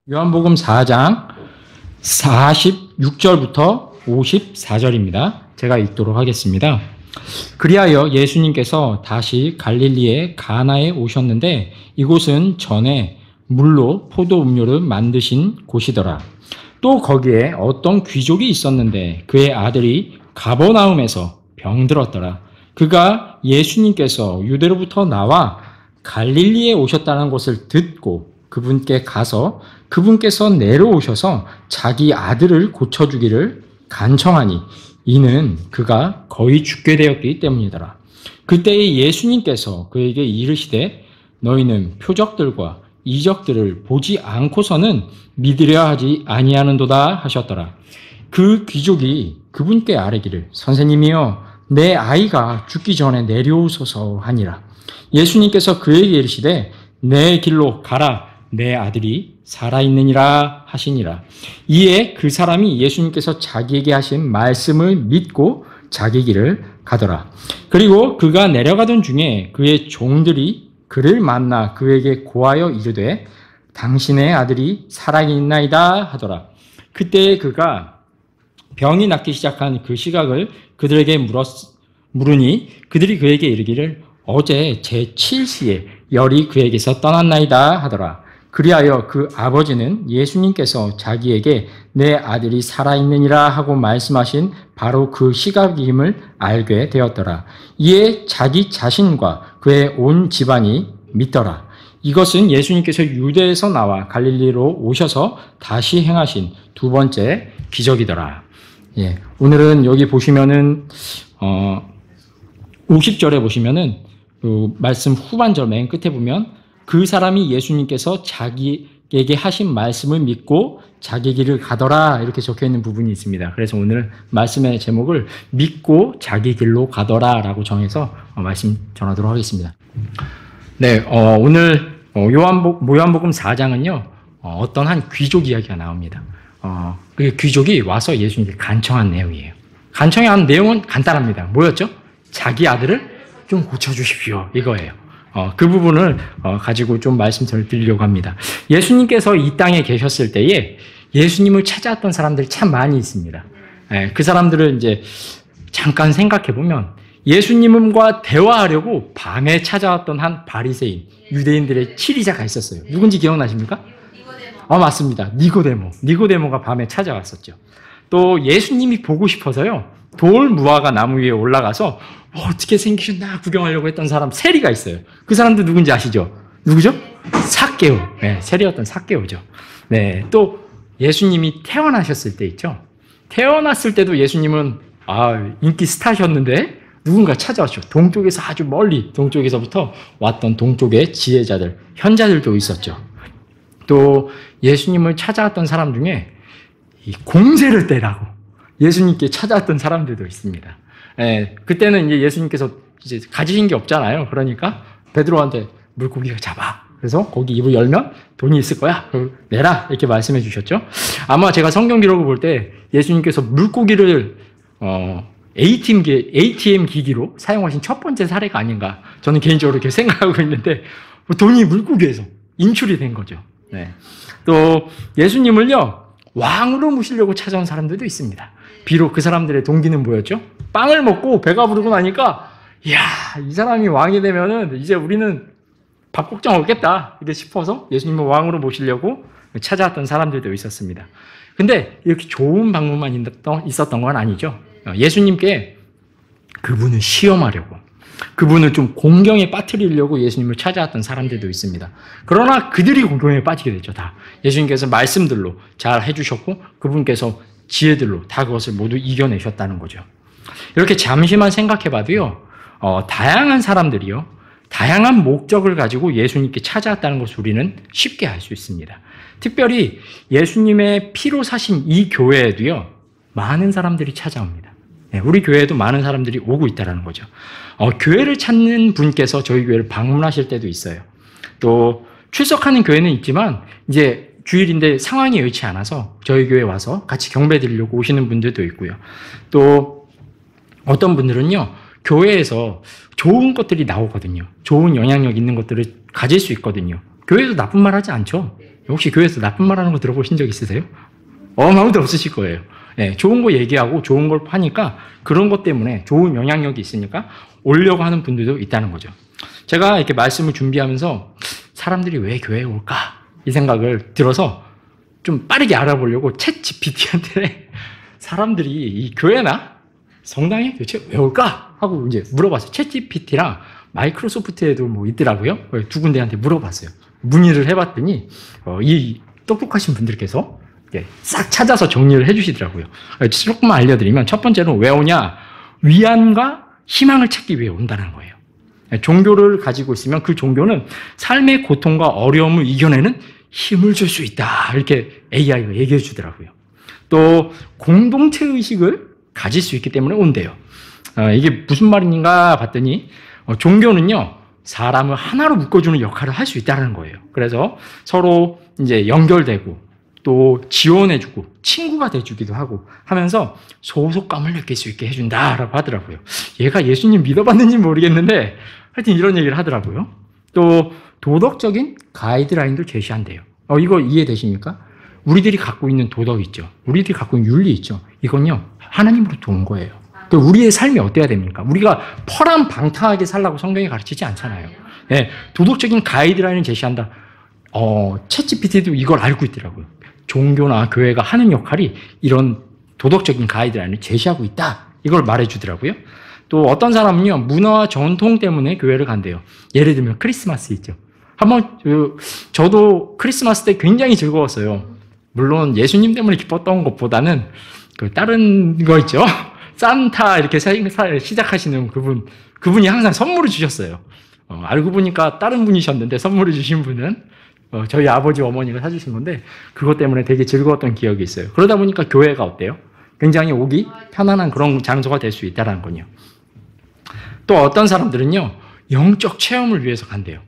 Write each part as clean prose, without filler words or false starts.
요한복음 4장 46절부터 54절입니다. 제가 읽도록 하겠습니다. 그리하여 예수님께서 다시 갈릴리의 가나에 오셨는데 이곳은 전에 물로 포도 음료를 만드신 곳이더라. 또 거기에 어떤 귀족이 있었는데 그의 아들이 가버나움에서 병들었더라. 그가 예수님께서 유대로부터 나와 갈릴리에 오셨다는 것을 듣고 그분께 가서 그분께서 내려오셔서 자기 아들을 고쳐주기를 간청하니 이는 그가 거의 죽게 되었기 때문이더라. 그때에 예수님께서 그에게 이르시되 너희는 표적들과 이적들을 보지 않고서는 믿으려 하지 아니하는도다 하셨더라. 그 귀족이 그분께 아뢰기를 선생님이여 내 아이가 죽기 전에 내려오소서 하니라. 예수님께서 그에게 이르시되 내 길로 가라 내 아들이 살아있느니라 하시니라. 이에 그 사람이 예수님께서 자기에게 하신 말씀을 믿고 자기 길을 가더라. 그리고 그가 내려가던 중에 그의 종들이 그를 만나 그에게 고하여 이르되 당신의 아들이 살아있나이다 하더라. 그때 그가 병이 낫기 시작한 그 시각을 그들에게 물으니 그들이 그에게 이르기를 어제 제7시에 열이 그에게서 떠났나이다 하더라. 그리하여 그 아버지는 예수님께서 자기에게 내 아들이 살아있느니라 하고 말씀하신 바로 그 시각임을 알게 되었더라. 이에 자기 자신과 그의 온 집안이 믿더라. 이것은 예수님께서 유대에서 나와 갈릴리로 오셔서 다시 행하신 두 번째 기적이더라. 예, 오늘은 여기 보시면은 50절에 보시면은 그 말씀 후반절 맨 끝에 보면 그 사람이 예수님께서 자기에게 하신 말씀을 믿고 자기 길을 가더라 이렇게 적혀있는 부분이 있습니다. 그래서 오늘 말씀의 제목을 믿고 자기 길로 가더라 라고 정해서 말씀 전하도록 하겠습니다. 네, 오늘 요한복음 4장은요 어떤 한 귀족 이야기가 나옵니다. 그 귀족이 와서 예수님께 간청한 내용이에요. 간청한 내용은 간단합니다. 뭐였죠? 자기 아들을 좀 고쳐주십시오 이거예요. 그 부분을 가지고 좀 말씀을 드리려고 합니다. 예수님께서 이 땅에 계셨을 때에 예수님을 찾아왔던 사람들이 참 많이 있습니다. 그 사람들을 이제 잠깐 생각해 보면 예수님과 대화하려고 밤에 찾아왔던 한 바리새인, 유대인들의 치리자가 있었어요. 누군지 기억나십니까? 맞습니다. 니고데모가 밤에 찾아왔었죠. 또 예수님이 보고 싶어서요. 돌 무화과 나무 위에 올라가서 어떻게 생기셨나 구경하려고 했던 사람 세리가 있어요. 그 사람도 누군지 아시죠? 누구죠? 삭개오. 네, 세리였던 삭개오죠. 네, 또 예수님이 태어나셨을 때 있죠. 태어났을 때도 예수님은 인기 스타셨는데 누군가 찾아왔죠. 동쪽에서 아주 멀리 동쪽에서부터 왔던 동쪽의 지혜자들, 현자들도 있었죠. 또 예수님을 찾아왔던 사람 중에 이 공세를 떼라고 예수님께 찾아왔던 사람들도 있습니다. 그때는 이제 예수님께서 이제 가지신 게 없잖아요. 그러니까 베드로한테 물고기가 잡아. 그래서 거기 입을 열면 돈이 있을 거야. 내라. 이렇게 말씀해 주셨죠. 아마 제가 성경 기록을 볼 때 예수님께서 물고기를 ATM 기기로 사용하신 첫 번째 사례가 아닌가. 저는 개인적으로 이렇게 생각하고 있는데 돈이 물고기에서 인출이 된 거죠. 네. 또 예수님을요. 왕으로 모시려고 찾아온 사람들도 있습니다. 비록 그 사람들의 동기는 뭐였죠? 빵을 먹고 배가 부르고 나니까 이야 이 사람이 왕이 되면은 이제 우리는 밥 걱정 없겠다 이렇게 싶어서 예수님을 왕으로 모시려고 찾아왔던 사람들도 있었습니다. 근데 이렇게 좋은 방법만 있었던 건 아니죠. 예수님께 그분을 시험하려고 그분을 좀 공경에 빠뜨리려고 예수님을 찾아왔던 사람들도 있습니다. 그러나 그들이 공경에 빠지게 됐죠. 다 예수님께서 말씀들로 잘 해주셨고 그분께서 지혜들로 다 그것을 모두 이겨내셨다는 거죠. 이렇게 잠시만 생각해봐도요. 다양한 사람들이요. 다양한 목적을 가지고 예수님께 찾아왔다는 것을 우리는 쉽게 알 수 있습니다. 특별히 예수님의 피로 사신 이 교회에도요. 많은 사람들이 찾아옵니다. 우리 교회에도 많은 사람들이 오고 있다는 거죠. 교회를 찾는 분께서 저희 교회를 방문하실 때도 있어요. 또 출석하는 교회는 있지만 이제 주일인데 상황이 여의치 않아서 저희 교회에 와서 같이 경배 드리려고 오시는 분들도 있고요. 또 어떤 분들은요. 교회에서 좋은 것들이 나오거든요. 좋은 영향력 있는 것들을 가질 수 있거든요. 교회도 나쁜 말 하지 않죠. 혹시 교회에서 나쁜 말 하는 거 들어보신 적 있으세요? 아무도 없으실 거예요. 네, 좋은 거 얘기하고 좋은 걸 하니까 그런 것 때문에 좋은 영향력이 있으니까 오려고 하는 분들도 있다는 거죠. 제가 이렇게 말씀을 준비하면서 사람들이 왜 교회에 올까? 이 생각을 들어서 좀 빠르게 알아보려고 챗 GPT한테 사람들이 이 교회나 성당에 도대체 왜 올까? 하고 이제 물어봤어요. 챗 GPT랑 마이크로소프트에도 뭐 있더라고요. 두 군데한테 물어봤어요. 문의를 해봤더니 이 똑똑하신 분들께서 싹 찾아서 정리를 해주시더라고요. 조금만 알려드리면 첫 번째로 왜 오냐? 위안과 희망을 찾기 위해 온다는 거예요. 종교를 가지고 있으면 그 종교는 삶의 고통과 어려움을 이겨내는 힘을 줄 수 있다. 이렇게 AI가 얘기해 주더라고요. 또 공동체 의식을 가질 수 있기 때문에 온대요. 이게 무슨 말인가 봤더니 종교는요, 사람을 하나로 묶어주는 역할을 할 수 있다는 거예요. 그래서 서로 이제 연결되고 또 지원해주고 친구가 돼주기도 하고 하면서 소속감을 느낄 수 있게 해준다라고 하더라고요. 얘가 예수님 믿어봤는지 모르겠는데 하여튼 이런 얘기를 하더라고요. 또 도덕적인 가이드라인도 제시한대요. 이거 이해되십니까? 우리들이 갖고 있는 도덕 있죠. 우리들이 갖고 있는 윤리 있죠. 이건요, 하나님으로부터 온 거예요. 우리의 삶이 어때야 됩니까? 우리가 퍼람방탕하게 살라고 성경이 가르치지 않잖아요. 네, 도덕적인 가이드라인을 제시한다. 챗GPT도 이걸 알고 있더라고요. 종교나 교회가 하는 역할이 이런 도덕적인 가이드라인을 제시하고 있다. 이걸 말해주더라고요. 또 어떤 사람은요, 문화와 전통 때문에 교회를 간대요. 예를 들면 크리스마스 있죠. 저도 크리스마스 때 굉장히 즐거웠어요. 물론 예수님 때문에 기뻤던 것보다는 다른 거 있죠. 산타 이렇게 시작하시는 그분이 항상 선물을 주셨어요. 알고 보니까 다른 분이셨는데 선물을 주신 분은 저희 아버지 어머니가 사주신 건데 그것 때문에 되게 즐거웠던 기억이 있어요. 그러다 보니까 교회가 어때요? 굉장히 오기 편안한 그런 장소가 될 수 있다는 거요. 또 어떤 사람들은요, 영적 체험을 위해서 간대요.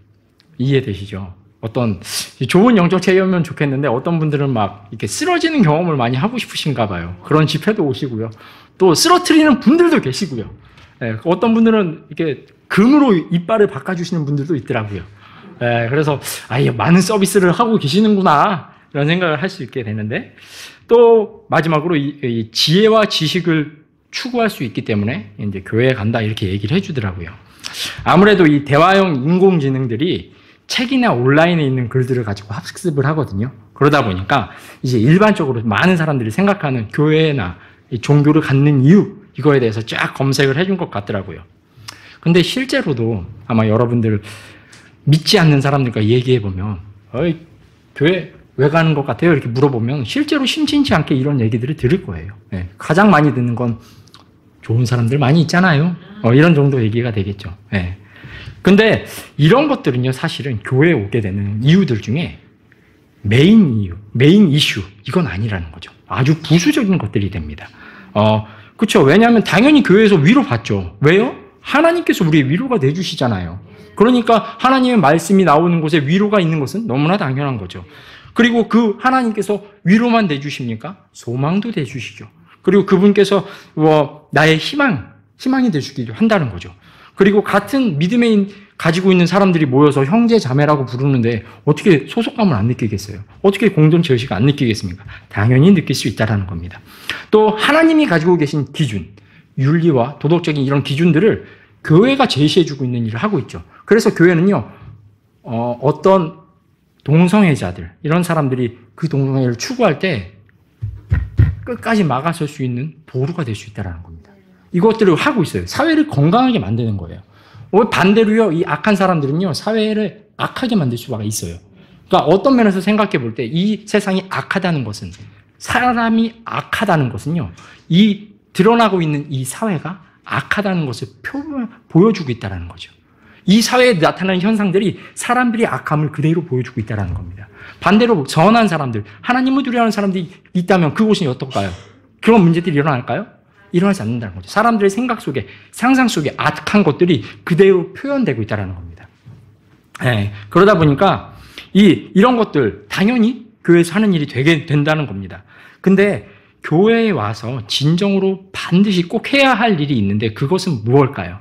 이해되시죠? 어떤 좋은 영적 체험이면 좋겠는데 어떤 분들은 막 이렇게 쓰러지는 경험을 많이 하고 싶으신가 봐요. 그런 집회도 오시고요. 또 쓰러트리는 분들도 계시고요. 네, 어떤 분들은 이렇게 금으로 이빨을 바꿔주시는 분들도 있더라고요. 네, 그래서 많은 서비스를 하고 계시는구나 이런 생각을 할 수 있게 되는데 또 마지막으로 이 지혜와 지식을 추구할 수 있기 때문에 이제 교회에 간다 이렇게 얘기를 해주더라고요. 아무래도 이 대화형 인공지능들이 책이나 온라인에 있는 글들을 가지고 학습을 하거든요. 그러다 보니까 이제 일반적으로 많은 사람들이 생각하는 교회나 이 종교를 갖는 이유 이거에 대해서 쫙 검색을 해준 것 같더라고요. 근데 실제로도 아마 여러분들 믿지 않는 사람들과 얘기해보면 교회 왜 가는 것 같아요? 이렇게 물어보면 실제로 심심치 않게 이런 얘기들을 들을 거예요. 네, 가장 많이 듣는 건 좋은 사람들 많이 있잖아요. 이런 정도 얘기가 되겠죠. 네. 근데 이런 것들은요, 사실은 교회에 오게 되는 이유들 중에 메인 이슈, 이건 아니라는 거죠. 아주 부수적인 것들이 됩니다. 그렇죠. 왜냐하면 당연히 교회에서 위로받죠. 왜요? 하나님께서 우리의 위로가 되주시잖아요. 그러니까 하나님의 말씀이 나오는 곳에 위로가 있는 것은 너무나 당연한 거죠. 그리고 그 하나님께서 위로만 내주십니까? 소망도 내주시죠. 그리고 그분께서 나의 희망이 되시기도 한다는 거죠. 그리고 같은 믿음에 가지고 있는 사람들이 모여서 형제 자매라고 부르는데 어떻게 소속감을 안 느끼겠어요? 어떻게 공동체 의식을 안 느끼겠습니까? 당연히 느낄 수 있다는 겁니다. 또 하나님이 가지고 계신 기준, 윤리와 도덕적인 이런 기준들을 교회가 제시해주고 있는 일을 하고 있죠. 그래서 교회는요, 어떤 동성애자들, 이런 사람들이 그 동성애를 추구할 때 끝까지 막아설 수 있는 보루가 될 수 있다는 겁니다. 이것들을 하고 있어요. 사회를 건강하게 만드는 거예요. 반대로요, 이 악한 사람들은요, 사회를 악하게 만들 수가 있어요. 그러니까 어떤 면에서 생각해 볼 때 이 세상이 악하다는 것은, 사람이 악하다는 것은요, 이 드러나고 있는 이 사회가 악하다는 것을 보여주고 있다는 거죠. 이 사회에 나타나는 현상들이 사람들이 악함을 그대로 보여주고 있다는 겁니다. 반대로 선한 사람들, 하나님을 두려워하는 사람들이 있다면 그곳이 어떨까요? 그런 문제들이 일어날까요? 일어나지 않는다는 거죠. 사람들의 생각 속에, 상상 속에 악한 것들이 그대로 표현되고 있다는 겁니다. 네, 그러다 보니까 이런 것들 당연히 교회에서 하는 일이 되게 된다는 겁니다. 근데 교회에 와서 진정으로 반드시 꼭 해야 할 일이 있는데 그것은 무엇일까요?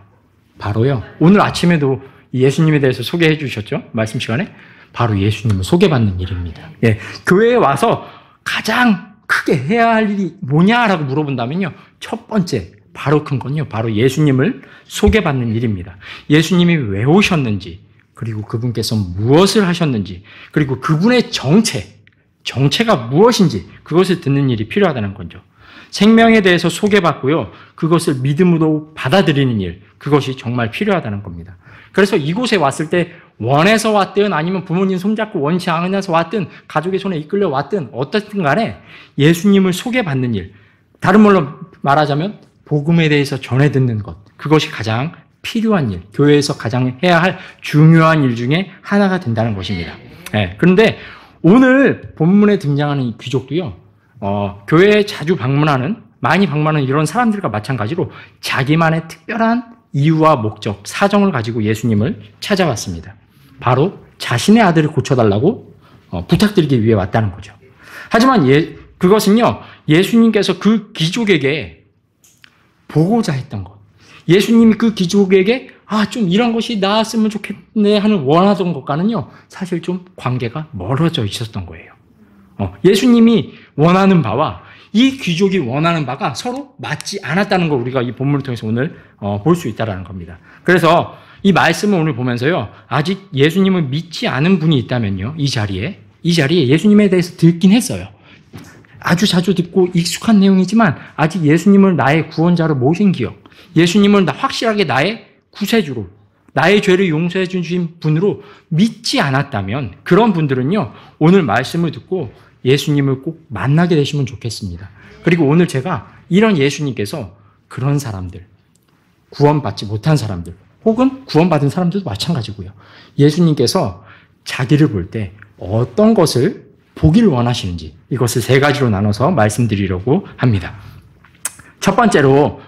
바로요, 오늘 아침에도 예수님에 대해서 소개해 주셨죠? 말씀 시간에. 바로 예수님을 소개받는 일입니다. 예, 교회에 와서 가장 크게 해야 할 일이 뭐냐라고 물어본다면요. 첫 번째, 바로 큰 건요. 바로 예수님을 소개받는 일입니다. 예수님이 왜 오셨는지, 그리고 그분께서 무엇을 하셨는지, 그리고 그분의 정체가 무엇인지 그것을 듣는 일이 필요하다는 거죠. 생명에 대해서 소개받고요. 그것을 믿음으로 받아들이는 일, 그것이 정말 필요하다는 겁니다. 그래서 이곳에 왔을 때 원해서 왔든 아니면 부모님 손잡고 원치 않아서 왔든 가족의 손에 이끌려 왔든 어떻든 간에 예수님을 소개받는 일, 다른 말로 말하자면 복음에 대해서 전해 듣는 것, 그것이 가장 필요한 일, 교회에서 가장 해야 할 중요한 일 중에 하나가 된다는 것입니다. 네, 그런데 오늘 본문에 등장하는 이 귀족도요, 교회에 자주 많이 방문하는 이런 사람들과 마찬가지로 자기만의 특별한 이유와 목적, 사정을 가지고 예수님을 찾아왔습니다. 바로 자신의 아들을 고쳐달라고 부탁드리기 위해 왔다는 거죠. 하지만 그것은요, 예수님께서 그 귀족에게 보고자 했던 것, 예수님이 그 귀족에게 좀 이런 것이 나았으면 좋겠네 하는 원하던 것과는요, 사실 좀 관계가 멀어져 있었던 거예요. 예수님이 원하는 바와 이 귀족이 원하는 바가 서로 맞지 않았다는 걸 우리가 이 본문을 통해서 오늘 볼 수 있다는 겁니다. 그래서 이 말씀을 오늘 보면서요, 아직 예수님을 믿지 않은 분이 있다면요, 이 자리에 예수님에 대해서 듣긴 했어요. 아주 자주 듣고 익숙한 내용이지만 아직 예수님을 나의 구원자로 모신 기억, 예수님을 확실하게 나의 구세주로, 나의 죄를 용서해 주신 분으로 믿지 않았다면 그런 분들은요, 오늘 말씀을 듣고 예수님을 꼭 만나게 되시면 좋겠습니다. 그리고 오늘 제가 이런 예수님께서 그런 사람들, 구원받지 못한 사람들, 혹은 구원받은 사람들도 마찬가지고요. 예수님께서 자기를 볼 때 어떤 것을 보기를 원하시는지 이것을 세 가지로 나눠서 말씀드리려고 합니다. 첫 번째로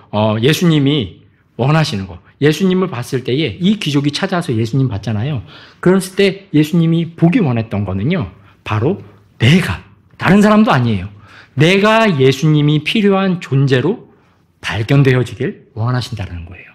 예수님이 원하시는 것, 예수님을 봤을 때에 이 귀족이 찾아와서 예수님 봤잖아요. 그랬을 때 예수님이 보기 원했던 거는요, 바로 다른 사람도 아니에요. 내가 예수님이 필요한 존재로 발견되어지길 원하신다는 거예요.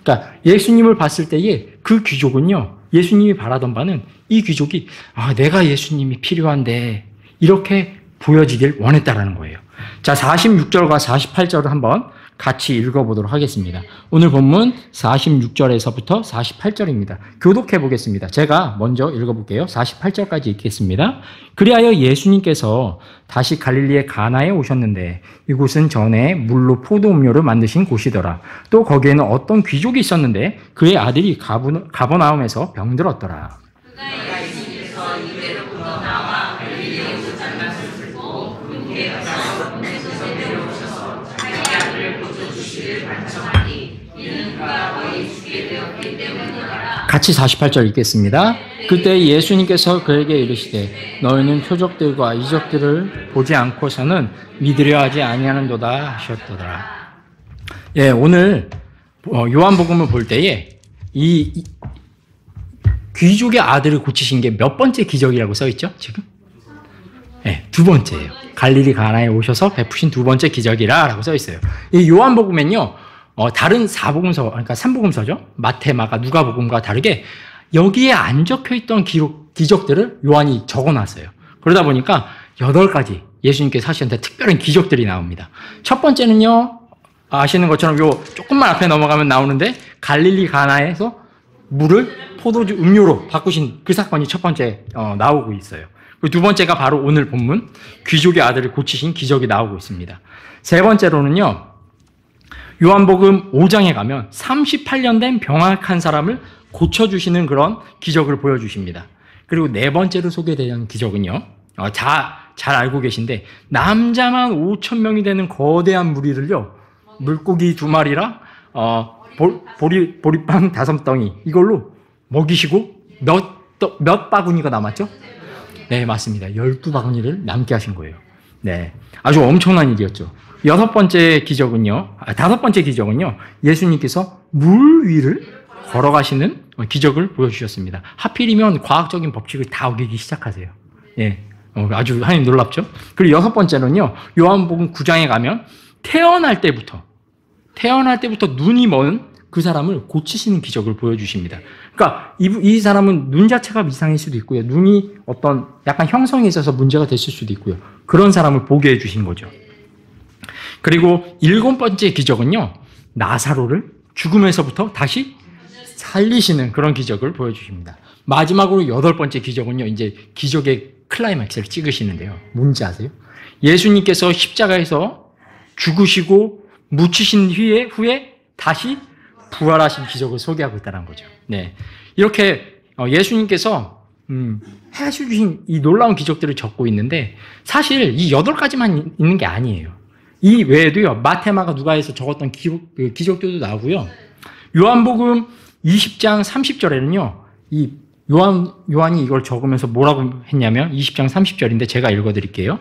그러니까 예수님을 봤을 때에 그 귀족은요, 예수님이 바라던 바는 이 귀족이 내가 예수님이 필요한데 이렇게 보여지길 원했다라는 거예요. 자, 46절과 48절을 한번 같이 읽어보도록 하겠습니다. 오늘 본문 46절에서부터 48절입니다. 교독해 보겠습니다. 제가 먼저 읽어볼게요. 48절까지 읽겠습니다. 그리하여 예수님께서 다시 갈릴리의 가나에 오셨는데 이곳은 전에 물로 포도 음료를 만드신 곳이더라. 또 거기에는 어떤 귀족이 있었는데 그의 아들이 가버나움에서 병들었더라. 같이 48절 읽겠습니다. 그때 예수님께서 그에게 이르시되 너희는 표적들과 이적들을 보지 않고서는 믿으려 하지 아니하는도다 하셨더라. 예, 오늘 요한복음을 볼 때에 이 귀족의 아들을 고치신 게 몇 번째 기적이라고 써 있죠? 지금? 네, 두 번째예요. 갈릴리 가나에 오셔서 베푸신 두 번째 기적이라고 써 있어요. 이 요한복음엔요, 다른 사복음서, 그러니까 삼복음서죠. 마태, 마가, 누가복음과 다르게 여기에 안 적혀 있던 기적들을 요한이 적어놨어요. 그러다 보니까 8가지 예수님께서 하시는데 특별한 기적들이 나옵니다. 첫 번째는요, 아시는 것처럼 요 조금만 앞에 넘어가면 나오는데 갈릴리 가나에서 물을 포도주 음료로 바꾸신 그 사건이 첫 번째 나오고 있어요. 그리고 두 번째가 바로 오늘 본문 귀족의 아들을 고치신 기적이 나오고 있습니다. 세 번째로는요, 요한복음 5장에 가면 38년 된 병약한 사람을 고쳐주시는 그런 기적을 보여주십니다. 그리고 네 번째로 소개되는 기적은요, 잘 알고 계신데 남자만 5,000명이 되는 거대한 무리를요, 물고기 2마리랑 보리빵 5덩이 이걸로 먹이시고 몇 바구니가 남았죠? 네, 맞습니다. 12바구니를 남게 하신 거예요. 네, 아주 엄청난 일이었죠. 다섯 번째 기적은요, 예수님께서 물 위를 걸어가시는 기적을 보여주셨습니다. 하필이면 과학적인 법칙을 다 어기기 시작하세요. 예, 아주 하나님 놀랍죠? 그리고 여섯 번째는요, 요한복음 9장에 가면 태어날 때부터 눈이 먼 그 사람을 고치시는 기적을 보여주십니다. 그러니까 이 사람은 눈 자체가 이상일 수도 있고요. 눈이 어떤 약간 형성에 있어서 문제가 됐을 수도 있고요. 그런 사람을 보게 해주신 거죠. 그리고 7번째 기적은요. 나사로를 죽음에서부터 다시 살리시는 그런 기적을 보여주십니다. 마지막으로 8번째 기적은요. 이제 기적의 클라이맥스를 찍으시는데요. 뭔지 아세요? 예수님께서 십자가에서 죽으시고 묻히신 후에 다시 부활하신 기적을 소개하고 있다는 거죠. 네. 이렇게 예수님께서 해주신 이 놀라운 기적들을 적고 있는데 사실 이 8가지만 있는 게 아니에요. 이 외에도요. 마태, 마가, 누가에서 적었던 기적들도 나오고요. 요한복음 20장 30절에는요. 이 요한이 이걸 적으면서 뭐라고 했냐면 20장 30절인데 제가 읽어드릴게요.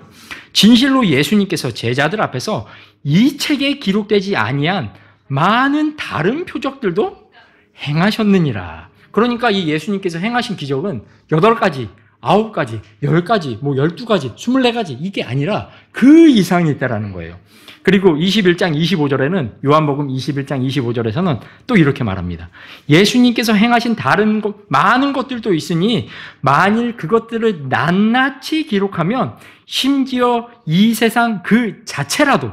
진실로 예수님께서 제자들 앞에서 이 책에 기록되지 아니한 많은 다른 표적들도 행하셨느니라. 그러니까 이 예수님께서 행하신 기적은 8가지, 9가지, 10가지, 12가지, 24가지 이게 아니라 그 이상이 있다라는 거예요. 그리고 21장 25절에는 요한복음 21장 25절에서는 또 이렇게 말합니다. 예수님께서 행하신 다른 많은 것들도 있으니 만일 그것들을 낱낱이 기록하면 심지어 이 세상 그 자체라도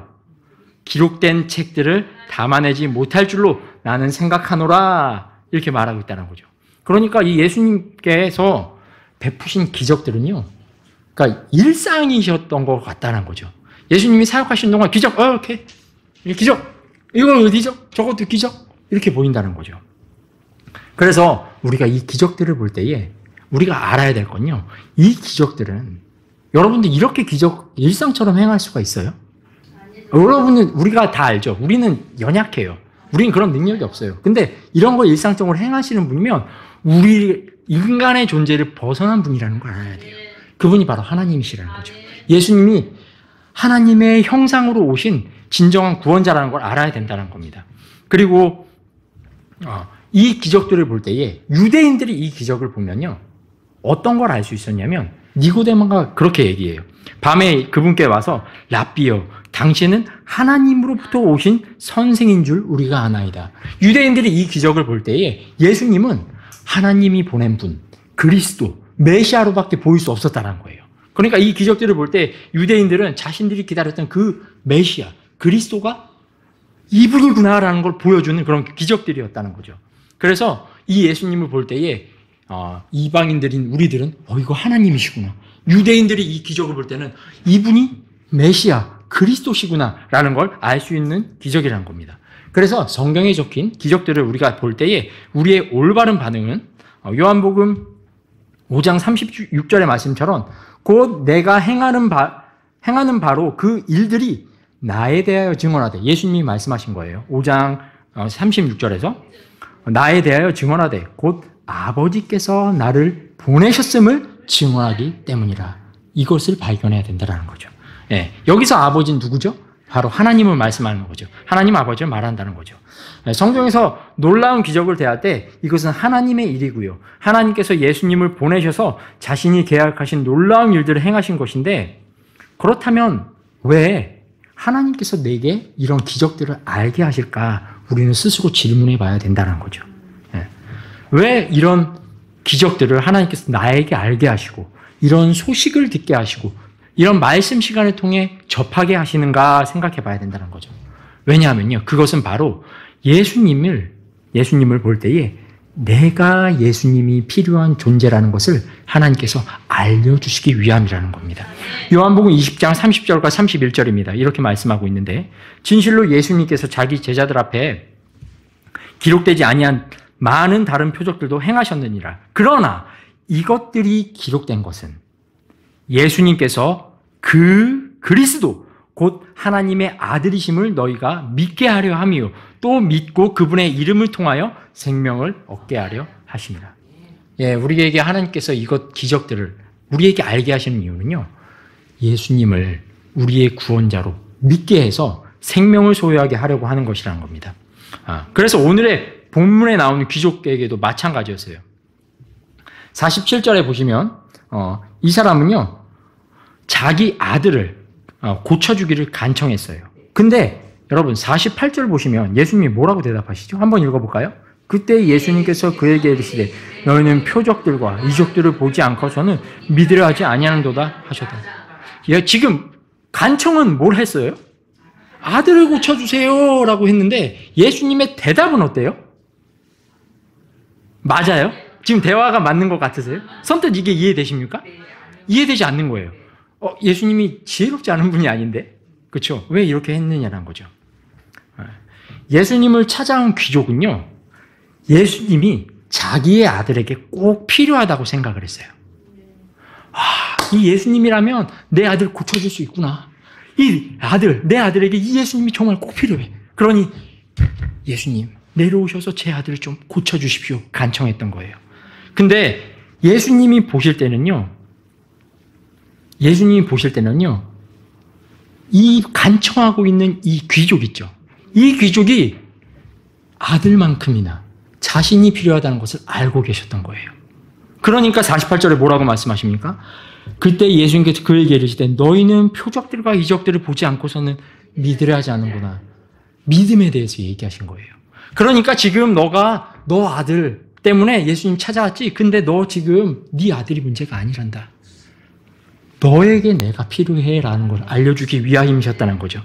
기록된 책들을 담아내지 못할 줄로 나는 생각하노라 이렇게 말하고 있다는 거죠. 그러니까 이 예수님께서 베푸신 기적들은요. 그러니까 일상이셨던 것 같다는 거죠. 예수님이 사역하신 동안 기적, 이렇게 기적, 이건 어디죠? 저것도 기적 이렇게 보인다는 거죠. 그래서 우리가 이 기적들을 볼 때에 우리가 알아야 될 건요. 이 기적들은 여러분들 이렇게 기적 일상처럼 행할 수가 있어요? 여러분은 우리가 다 알죠. 우리는 연약해요. 우리는 그런 능력이 없어요. 근데 이런 거 일상적으로 행하시는 분이면 우리 인간의 존재를 벗어난 분이라는 걸 알아야 돼요. 그분이 바로 하나님이시라는 거죠. 예수님이 하나님의 형상으로 오신 진정한 구원자라는 걸 알아야 된다는 겁니다. 그리고 이 기적들을 볼 때에 유대인들이 이 기적을 보면요. 어떤 걸 알 수 있었냐면 니고데모가 그렇게 얘기해요. 밤에 그분께 와서 라비여 당신은 하나님으로부터 오신 선생인 줄 우리가 아나이다. 유대인들이 이 기적을 볼 때에 예수님은 하나님이 보낸 분, 그리스도, 메시아로밖에 보일 수 없었다는 거예요. 그러니까 이 기적들을 볼 때 유대인들은 자신들이 기다렸던 그 메시아, 그리스도가 이분이구나라는 걸 보여주는 그런 기적들이었다는 거죠. 그래서 이 예수님을 볼 때에 이방인들인 우리들은 이거 하나님이시구나. 유대인들이 이 기적을 볼 때는 이분이 메시아, 그리스도시구나라는 걸 알 수 있는 기적이라는 겁니다. 그래서 성경에 적힌 기적들을 우리가 볼 때에 우리의 올바른 반응은 요한복음 5장 36절의 말씀처럼 곧 내가 행하는 바로 그 일들이 나에 대하여 증언하되 예수님이 말씀하신 거예요. 5장 36절에서 나에 대하여 증언하되 곧 아버지께서 나를 보내셨음을 증언하기 때문이라. 이것을 발견해야 된다는 거죠. 예, 여기서 아버지는 누구죠? 바로 하나님을 말씀하는 거죠. 하나님 아버지를 말한다는 거죠. 성경에서 놀라운 기적을 대할 때 이것은 하나님의 일이고요. 하나님께서 예수님을 보내셔서 자신이 계약하신 놀라운 일들을 행하신 것인데 그렇다면 왜 하나님께서 내게 이런 기적들을 알게 하실까? 우리는 스스로 질문해 봐야 된다는 거죠. 왜 이런 기적들을 하나님께서 나에게 알게 하시고 이런 소식을 듣게 하시고 이런 말씀 시간을 통해 접하게 하시는가 생각해 봐야 된다는 거죠. 왜냐하면요. 그것은 바로 예수님을 볼 때에 내가 예수님이 필요한 존재라는 것을 하나님께서 알려주시기 위함이라는 겁니다. 요한복음 20장 30절과 31절입니다. 이렇게 말씀하고 있는데 진실로 예수님께서 자기 제자들 앞에 기록되지 아니한 많은 다른 표적들도 행하셨느니라. 그러나 이것들이 기록된 것은 예수님께서 그 그리스도 곧 하나님의 아들이심을 너희가 믿게 하려 함이요 또 믿고 그분의 이름을 통하여 생명을 얻게 하려 하심이라. 예, 우리에게 하나님께서 이것 기적들을 우리에게 알게 하시는 이유는요. 예수님을 우리의 구원자로 믿게 해서 생명을 소유하게 하려고 하는 것이라는 겁니다. 그래서 오늘의 본문에 나오는 귀족에게도 마찬가지였어요. 47절에 보시면 이 사람은요. 자기 아들을 고쳐주기를 간청했어요. 근데 여러분 48절 보시면 예수님이 뭐라고 대답하시죠? 한번 읽어볼까요? 그때 예수님께서 그에게 이르시되 너희는 표적들과 이적들을 보지 않고서는 믿으려 하지 아니하는도다 하셨다. 지금 간청은 뭘 했어요? 아들을 고쳐주세요 라고 했는데 예수님의 대답은 어때요? 맞아요? 지금 대화가 맞는 것 같으세요? 선뜻 이게 이해되십니까? 이해되지 않는 거예요. 예수님이 지혜롭지 않은 분이 아닌데, 그렇죠? 왜 이렇게 했느냐는 거죠. 예수님을 찾아온 귀족은요, 예수님이 자기의 아들에게 꼭 필요하다고 생각을 했어요. 이 예수님이라면 내 아들 고쳐줄 수 있구나. 내 아들에게 이 예수님이 정말 꼭 필요해. 그러니 예수님 내려오셔서 제 아들을 좀 고쳐주십시오. 간청했던 거예요. 근데 예수님이 보실 때는요, 이 간청하고 있는 이 귀족 있죠. 이 귀족이 아들만큼이나 자신이 필요하다는 것을 알고 계셨던 거예요. 그러니까 48절에 뭐라고 말씀하십니까? 그때 예수님께서 그에게 이르시되 너희는 표적들과 이적들을 보지 않고서는 믿으려 하지 않는구나. 믿음에 대해서 얘기하신 거예요. 그러니까 지금 너 아들 때문에 예수님 찾아왔지. 근데 너 지금 네 아들이 문제가 아니란다. 너에게 내가 필요해라는 걸 알려주기 위함이셨다는 거죠.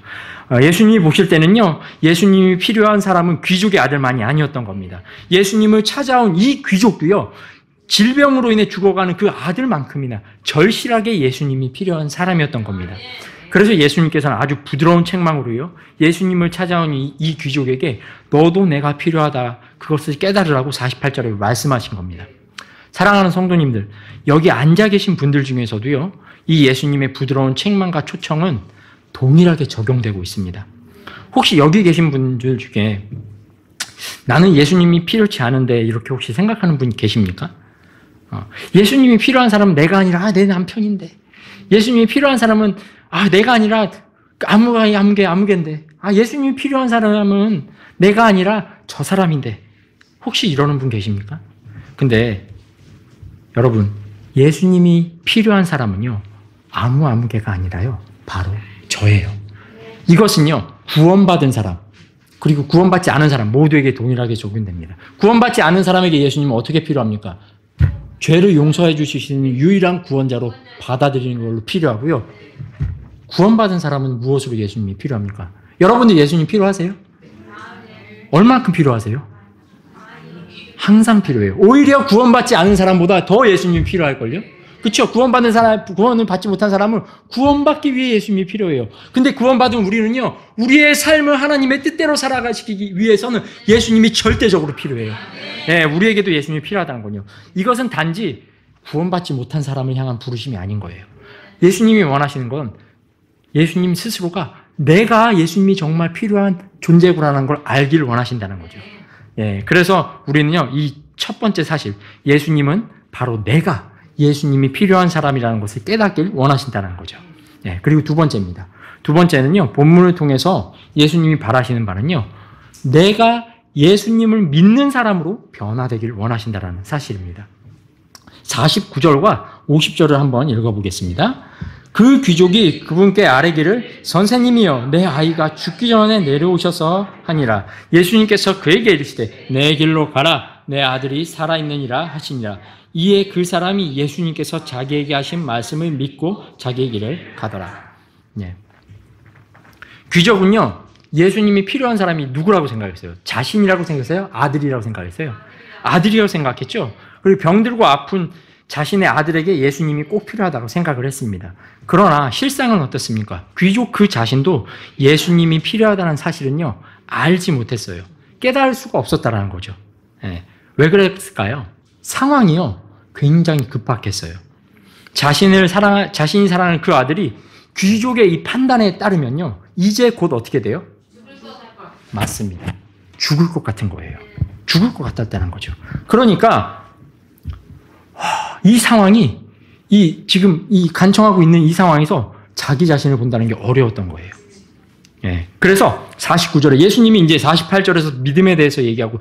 예수님이 보실 때는요, 예수님이 필요한 사람은 귀족의 아들만이 아니었던 겁니다. 예수님을 찾아온 이 귀족도요, 질병으로 인해 죽어가는 그 아들만큼이나 절실하게 예수님이 필요한 사람이었던 겁니다. 그래서 예수님께서는 아주 부드러운 책망으로요, 예수님을 찾아온 이 귀족에게 너도 내가 필요하다, 그것을 깨달으라고 48절에 말씀하신 겁니다. 사랑하는 성도님들, 여기 앉아 계신 분들 중에서도요, 이 예수님의 부드러운 책망과 초청은 동일하게 적용되고 있습니다. 혹시 여기 계신 분들 중에 나는 예수님이 필요치 않은데 이렇게 혹시 생각하는 분이 계십니까? 예수님이 필요한 사람은 내가 아니라 내 남편인데, 예수님이 필요한 사람은 내가 아니라 아무개인데, 예수님이 필요한 사람은 내가 아니라 저 사람인데, 혹시 이러는 분 계십니까? 근데 여러분, 예수님이 필요한 사람은요, 아무개가 아니라요, 바로 저예요. 이것은요, 구원받은 사람, 그리고 구원받지 않은 사람 모두에게 동일하게 적용됩니다. 구원받지 않은 사람에게 예수님은 어떻게 필요합니까? 죄를 용서해 주실 수 있는 유일한 구원자로 받아들이는 걸로 필요하고요. 구원받은 사람은 무엇으로 예수님이 필요합니까? 여러분들 예수님 필요하세요? 얼마큼 필요하세요? 항상 필요해요. 오히려 구원받지 않은 사람보다 더 예수님이 필요할걸요? 그렇죠? 구원받는 사람, 구원을 받지 못한 사람은 구원받기 위해 예수님이 필요해요. 근데 구원받은 우리는요, 우리의 삶을 하나님의 뜻대로 살아가시기 위해서는 예수님이 절대적으로 필요해요. 네, 우리에게도 예수님이 필요하다는 거요. 이것은 단지 구원받지 못한 사람을 향한 부르심이 아닌 거예요. 예수님이 원하시는 건 예수님 스스로가 내가 예수님이 정말 필요한 존재구라는 걸 알기를 원하신다는 거죠. 예, 그래서 우리는요, 이 첫 번째 사실, 예수님은 바로 내가 예수님이 필요한 사람이라는 것을 깨닫길 원하신다는 거죠. 예, 그리고 두 번째입니다. 두 번째는요, 본문을 통해서 예수님이 바라시는 바는요, 내가 예수님을 믿는 사람으로 변화되길 원하신다는 사실입니다. 49절과 50절을 한번 읽어보겠습니다. 그 귀족이 그분께 아뢰기를 선생님이여 내 아이가 죽기 전에 내려오셔서 하니라. 예수님께서 그에게 이르시되 내 길로 가라 내 아들이 살아있느니라 하시니라. 이에 그 사람이 예수님께서 자기에게 하신 말씀을 믿고 자기의 길을 가더라. 예. 귀족은요, 예수님이 필요한 사람이 누구라고 생각했어요? 자신이라고 생각했어요? 아들이라고 생각했어요? 아들이라고 생각했죠? 그리고 병들고 아픈 자신의 아들에게 예수님이 꼭 필요하다고 생각을 했습니다. 그러나 실상은 어떻습니까? 귀족 그 자신도 예수님이 필요하다는 사실은요, 알지 못했어요. 깨달을 수가 없었다는 거죠. 예. 왜 그랬을까요? 상황이요, 굉장히 급박했어요. 자신이 사랑하는 그 아들이 귀족의 이 판단에 따르면요, 이제 곧 어떻게 돼요? 맞습니다. 죽을 것 같은 거예요. 죽을 것 같았다는 거죠. 그러니까 이 상황이 지금 이 간청하고 있는 이 상황에서 자기 자신을 본다는 게 어려웠던 거예요. 예. 그래서 49절에 예수님이 이제 48절에서 믿음에 대해서 얘기하고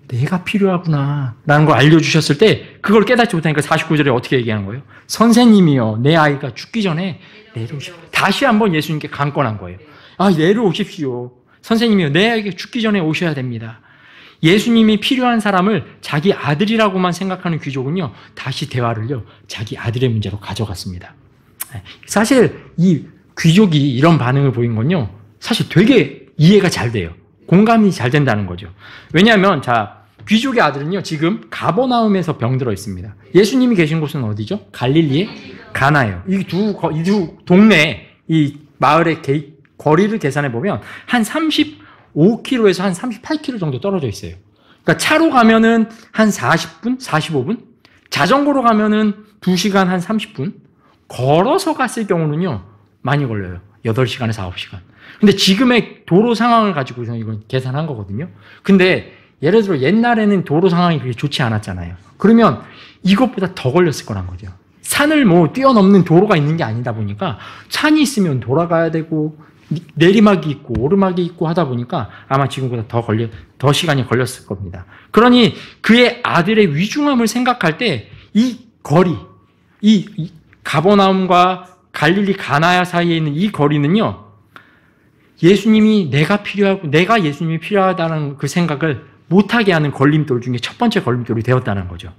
내가 필요하구나 라는 걸 알려주셨을 때 그걸 깨닫지 못하니까 49절에 어떻게 얘기하는 거예요? 선생님이요 내 아이가 죽기 전에 내려오시고 다시 한번 예수님께 강권한 거예요. 내려오십시오. 선생님이요, 내게 죽기 전에 오셔야 됩니다. 예수님이 필요한 사람을 자기 아들이라고만 생각하는 귀족은요, 다시 대화를요, 자기 아들의 문제로 가져갔습니다. 사실 이 귀족이 이런 반응을 보인 건요, 사실 되게 이해가 잘 돼요. 공감이 잘 된다는 거죠. 왜냐하면 귀족의 아들은요, 지금 가버나움에서 병들어 있습니다. 예수님이 계신 곳은 어디죠? 갈릴리의 가나예요. 이 두 동네, 이 마을의 거리를 계산해 보면 한 35km에서 한 38km 정도 떨어져 있어요. 그러니까 차로 가면은 한 40분, 45분, 자전거로 가면은 2시간 한 30분, 걸어서 갔을 경우는요, 많이 걸려요. 8시간에서 9시간. 근데 지금의 도로 상황을 가지고 이건 계산한 거거든요. 근데 예를 들어 옛날에는 도로 상황이 그렇게 좋지 않았잖아요. 그러면 이것보다 더 걸렸을 거란 거죠. 산을 뛰어넘는 도로가 있는 게 아니다 보니까 산이 있으면 돌아가야 되고 내리막이 있고 오르막이 있고 하다 보니까 아마 지금보다 더 시간이 걸렸을 겁니다. 그러니 그의 아들의 위중함을 생각할 때 이 거리, 이 가버나움과 갈릴리 가나야 사이에 있는 이 거리는요, 예수님이 내가 예수님이 필요하다는 그 생각을 못하게 하는 걸림돌 중에 첫 번째 걸림돌이 되었다는 거죠.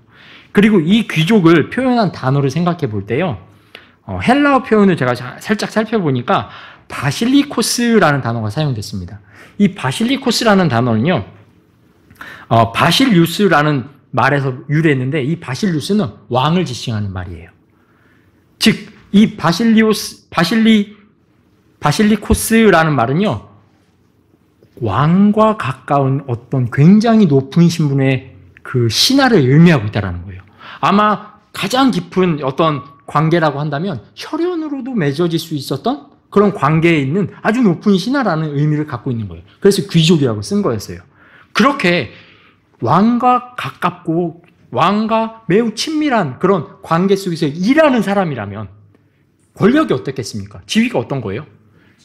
그리고 이 귀족을 표현한 단어를 생각해 볼 때요, 헬라어 표현을 제가 살짝 살펴보니까 바실리코스라는 단어가 사용됐습니다. 이 바실리코스라는 단어는요, 바실리우스라는 말에서 유래했는데, 이 바실리우스는 왕을 지칭하는 말이에요. 즉, 이 바실리코스라는 말은요, 왕과 가까운 어떤 굉장히 높은 신분의 그 신하를 의미하고 있다는 거예요. 아마 가장 깊은 어떤 관계라고 한다면 혈연으로도 맺어질 수 있었던 그런 관계에 있는 아주 높은 신하라는 의미를 갖고 있는 거예요. 그래서 귀족이라고 쓴 거였어요. 그렇게 왕과 가깝고 왕과 매우 친밀한 그런 관계 속에서 일하는 사람이라면 권력이 어떻겠습니까? 지위가 어떤 거예요?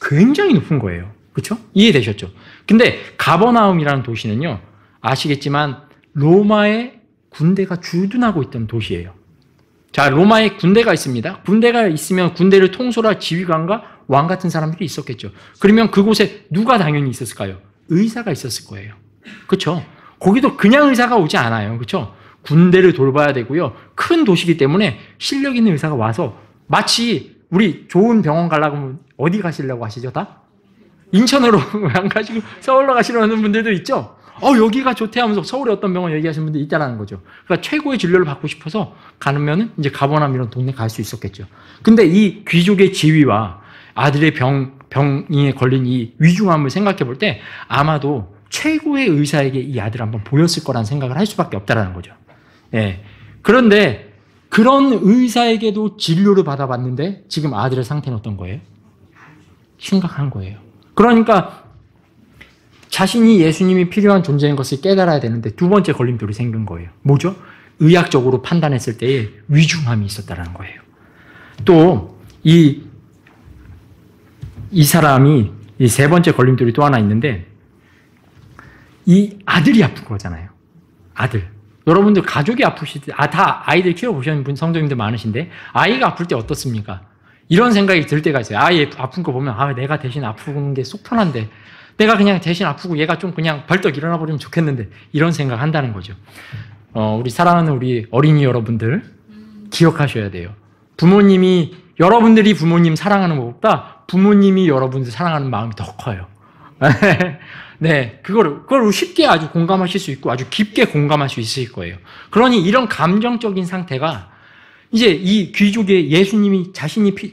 굉장히 높은 거예요. 그렇죠? 이해되셨죠? 근데 가버나움이라는 도시는요, 아시겠지만 로마의 군대가 주둔하고 있던 도시예요. 로마에 군대가 있습니다. 군대가 있으면 군대를 통솔할 지휘관과 왕 같은 사람들이 있었겠죠. 그러면 그곳에 누가 당연히 있었을까요? 의사가 있었을 거예요. 그렇죠? 거기도 그냥 의사가 오지 않아요. 그렇죠? 군대를 돌봐야 되고요. 큰 도시이기 때문에 실력 있는 의사가 와서, 마치 우리 좋은 병원 가려고 하면 어디 가시려고 하시죠? 다? 인천으로 안 가시고 서울로 가시려는 분들도 있죠? 여기가 좋대 하면서 서울에 어떤 병원 얘기하시는 분들이 있다는 거죠. 그러니까 최고의 진료를 받고 싶어서 가면은 이제 가버나움 이런 동네 갈 수 있었겠죠. 근데 이 귀족의 지위와 아들의 병에 걸린 이 위중함을 생각해 볼 때 아마도 최고의 의사에게 이 아들을 한번 보였을 거라는 생각을 할 수밖에 없다라는 거죠. 예. 그런데 그런 의사에게도 진료를 받아봤는데 지금 아들의 상태는 어떤 거예요? 심각한 거예요. 그러니까 자신이 예수님이 필요한 존재인 것을 깨달아야 되는데 두 번째 걸림돌이 생긴 거예요. 뭐죠? 의학적으로 판단했을 때의 위중함이 있었다는 거예요. 또 이 사람이 이 세 번째 걸림돌이 또 하나 있는데, 이 아들이 아픈 거잖아요. 아들. 여러분들 가족이 아프실 때, 다 아이들 키워보시는 성도님들 많으신데, 아이가 아플 때 어떻습니까? 이런 생각이 들 때가 있어요. 아이 아픈 거 보면, 내가 대신 아픈 게 속 편한데, 내가 그냥 대신 아프고 얘가 좀 그냥 벌떡 일어나 버리면 좋겠는데, 이런 생각 한다는 거죠. 우리 사랑하는 우리 어린이 여러분들, 기억하셔야 돼요. 여러분들이 부모님 사랑하는 것보다 부모님이 여러분들 사랑하는 마음이 더 커요. 네, 그걸 쉽게 아주 공감하실 수 있고 아주 깊게 공감할 수 있을 거예요. 그러니 이런 감정적인 상태가 이제 이 귀족의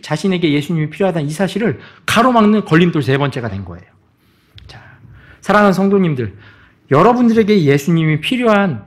자신에게 예수님이 필요하다는 이 사실을 가로막는 걸림돌 세 번째가 된 거예요. 자, 사랑하는 성도님들, 여러분들에게 예수님이 필요한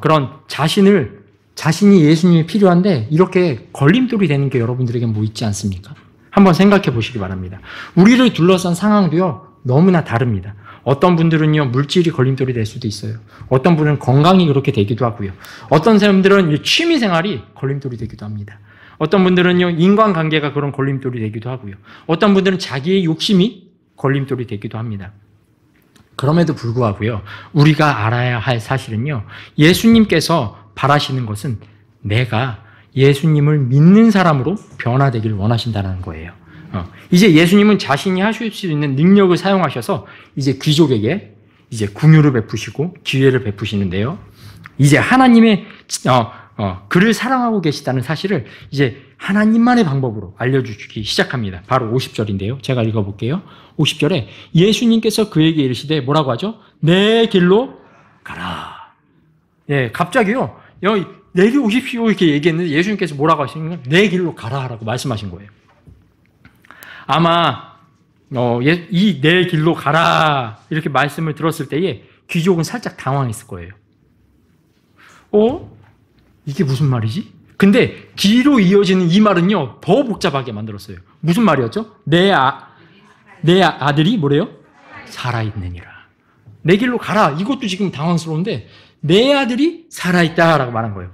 그런 자신이 예수님이 필요한데 이렇게 걸림돌이 되는 게 여러분들에게 뭐 있지 않습니까? 한번 생각해 보시기 바랍니다. 우리를 둘러싼 상황도요, 너무나 다릅니다. 어떤 분들은요, 물질이 걸림돌이 될 수도 있어요. 어떤 분은 건강이 그렇게 되기도 하고요. 어떤 사람들은 취미 생활이 걸림돌이 되기도 합니다. 어떤 분들은요, 인간관계가 그런 걸림돌이 되기도 하고요. 어떤 분들은 자기의 욕심이 걸림돌이 되기도 합니다. 그럼에도 불구하고요, 우리가 알아야 할 사실은요, 예수님께서 바라시는 것은 내가 예수님을 믿는 사람으로 변화되기를 원하신다는 거예요. 이제 예수님은 자신이 하실 수 있는 능력을 사용하셔서 이제 귀족에게 이제 긍휼을 베푸시고 기회를 베푸시는데요. 이제 하나님의 그를 사랑하고 계시다는 사실을 이제 하나님만의 방법으로 알려주기 시작합니다. 바로 50절인데요. 제가 읽어볼게요. 50절에 예수님께서 그에게 이르시되 뭐라고 하죠? 내 길로 가라. 예, 갑자기요. 내려오십시오 이렇게 얘기했는데 예수님께서 뭐라고 하시는 거예요? 내 길로 가라라고 말씀하신 거예요. 아마 이 내 길로 가라 이렇게 말씀을 들었을 때에 귀족은 살짝 당황했을 거예요. 이게 무슨 말이지? 근데 뒤로 이어지는 이 말은요 더 복잡하게 만들었어요. 무슨 말이었죠? 내 아들이 뭐래요? 살아있느니라. 내 길로 가라. 이것도 지금 당황스러운데 내 아들이 살아있다라고 말한 거예요.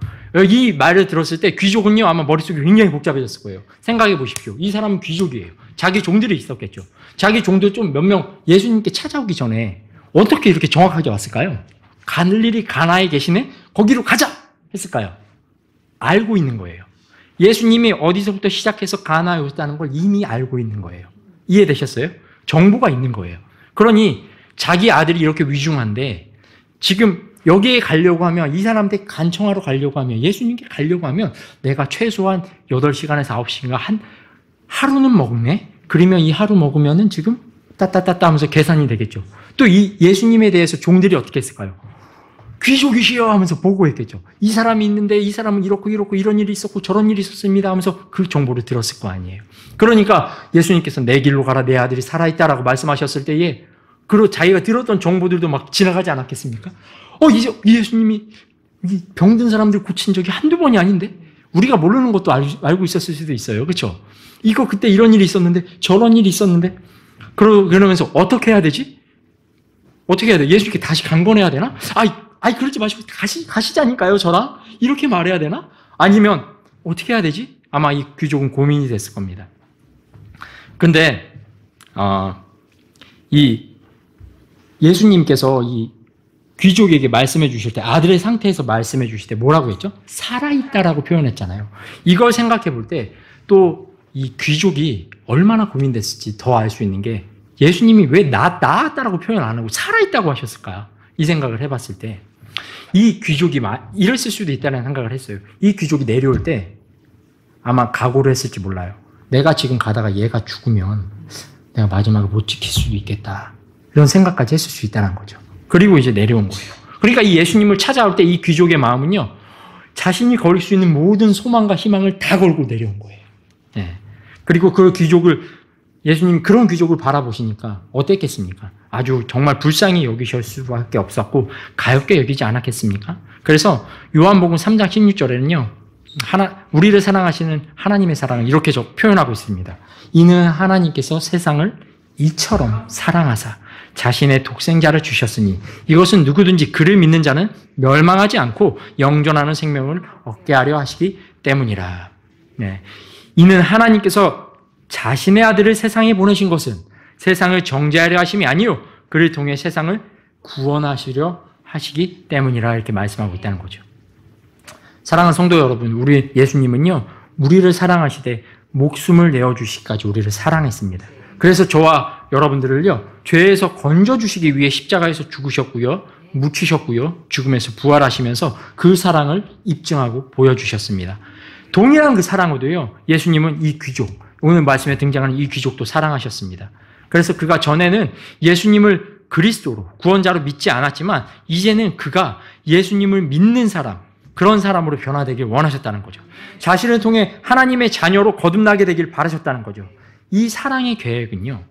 이 말을 들었을 때 귀족은요 아마 머릿속이 굉장히 복잡해졌을 거예요. 생각해 보십시오. 이 사람은 귀족이에요. 자기 종들이 있었겠죠. 자기 종들 좀 몇 명 예수님께 찾아오기 전에 어떻게 이렇게 정확하게 왔을까요? 갈릴리 가나에 계시네? 거기로 가자! 했을까요? 알고 있는 거예요. 예수님이 어디서부터 시작해서 가나에 오셨다는 걸 이미 알고 있는 거예요. 이해되셨어요? 정보가 있는 거예요. 그러니 자기 아들이 이렇게 위중한데 지금 여기에 가려고 하면 이 사람한테 간청하러 가려고 하면 예수님께 가려고 하면 내가 최소한 8시간에서 9시간 하루는 먹네? 그러면 이 하루 먹으면은 지금 따따따따 하면서 계산이 되겠죠. 또 이 예수님에 대해서 종들이 어떻게 했을까요? 귀족이시여 하면서 보고했겠죠. 이 사람이 있는데 이 사람은 이렇고 이런 일이 있었고 저런 일이 있었습니다 하면서 그 정보를 들었을 거 아니에요. 그러니까 예수님께서 내 길로 가라 내 아들이 살아있다라고 말씀하셨을 때에 그리고 자기가 들었던 정보들도 막 지나가지 않았겠습니까? 이제 예수님이 병든 사람들 고친 적이 한두 번이 아닌데 우리가 모르는 것도 알고 있었을 수도 있어요. 그렇죠? 이거 그때 이런 일이 있었는데 저런 일이 있었는데 그러면서 어떻게 해야 되지? 어떻게 해야 돼? 예수님께 다시 강권해야 되나? 그러지 마시고 가시자니까요 저랑? 이렇게 말해야 되나? 아니면 어떻게 해야 되지? 아마 이 귀족은 고민이 됐을 겁니다. 근데 이 예수님께서 이 귀족에게 말씀해 주실 때 아들의 상태에서 말씀해 주실 때 뭐라고 했죠? 살아있다라고 표현했잖아요. 이걸 생각해 볼 때 또 이 귀족이 얼마나 고민됐을지 더 알 수 있는 게 예수님이 왜 나았다라고 표현 안 하고 살아있다고 하셨을까? 이 생각을 해봤을 때 이 귀족이 이랬을 수도 있다는 생각을 했어요. 이 귀족이 내려올 때 아마 각오를 했을지 몰라요. 내가 지금 가다가 얘가 죽으면 내가 마지막에 못 지킬 수도 있겠다. 이런 생각까지 했을 수 있다는 거죠. 그리고 이제 내려온 거예요. 그러니까 이 예수님을 찾아올 때 이 귀족의 마음은요, 자신이 걸을 수 있는 모든 소망과 희망을 다 걸고 내려온 거예요. 네. 그리고 그 귀족을, 예수님 그런 귀족을 바라보시니까 어땠겠습니까? 아주 정말 불쌍히 여기실 수밖에 없었고, 가엾게 여기지 않았겠습니까? 그래서 요한복음 3장 16절에는요, 우리를 사랑하시는 하나님의 사랑을 이렇게 표현하고 있습니다. 이는 하나님께서 세상을 이처럼 사랑하사 자신의 독생자를 주셨으니 이것은 누구든지 그를 믿는 자는 멸망하지 않고 영존하는 생명을 얻게 하려 하시기 때문이라. 네. 이는 하나님께서 자신의 아들을 세상에 보내신 것은 세상을 정죄하려 하심이 아니요 그를 통해 세상을 구원하시려 하시기 때문이라 이렇게 말씀하고 있다는 거죠. 사랑하는 성도 여러분, 우리 예수님은요 우리를 사랑하시되 목숨을 내어주시기까지 우리를 사랑했습니다. 그래서 저와 여러분들을요 죄에서 건져주시기 위해 십자가에서 죽으셨고요, 묻히셨고요, 죽음에서 부활하시면서 그 사랑을 입증하고 보여주셨습니다. 동일한 그 사랑으로도요 예수님은 이 귀족, 오늘 말씀에 등장하는 이 귀족도 사랑하셨습니다. 그래서 그가 전에는 예수님을 그리스도로 구원자로 믿지 않았지만 이제는 그가 예수님을 믿는 사람, 그런 사람으로 변화되길 원하셨다는 거죠. 자신을 통해 하나님의 자녀로 거듭나게 되길 바라셨다는 거죠. 이 사랑의 계획은요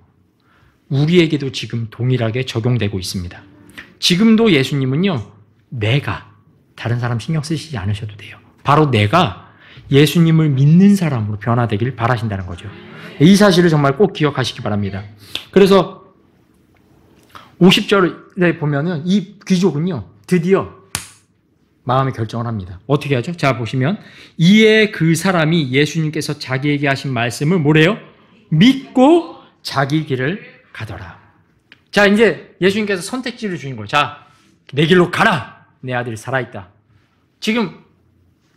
우리에게도 지금 동일하게 적용되고 있습니다. 지금도 예수님은요 내가, 다른 사람 신경 쓰시지 않으셔도 돼요. 바로 내가 예수님을 믿는 사람으로 변화되길 바라신다는 거죠. 이 사실을 정말 꼭 기억하시기 바랍니다. 그래서 50절에 보면은 이 귀족은요 드디어 마음의 결정을 합니다. 어떻게 하죠? 자 보시면 이에 그 사람이 예수님께서 자기에게 하신 말씀을 뭐래요? 믿고 자기 길을 가더라. 자 이제 예수님께서 선택지를 주신 거예요. 자 내 길로 가라. 내 아들이 살아있다. 지금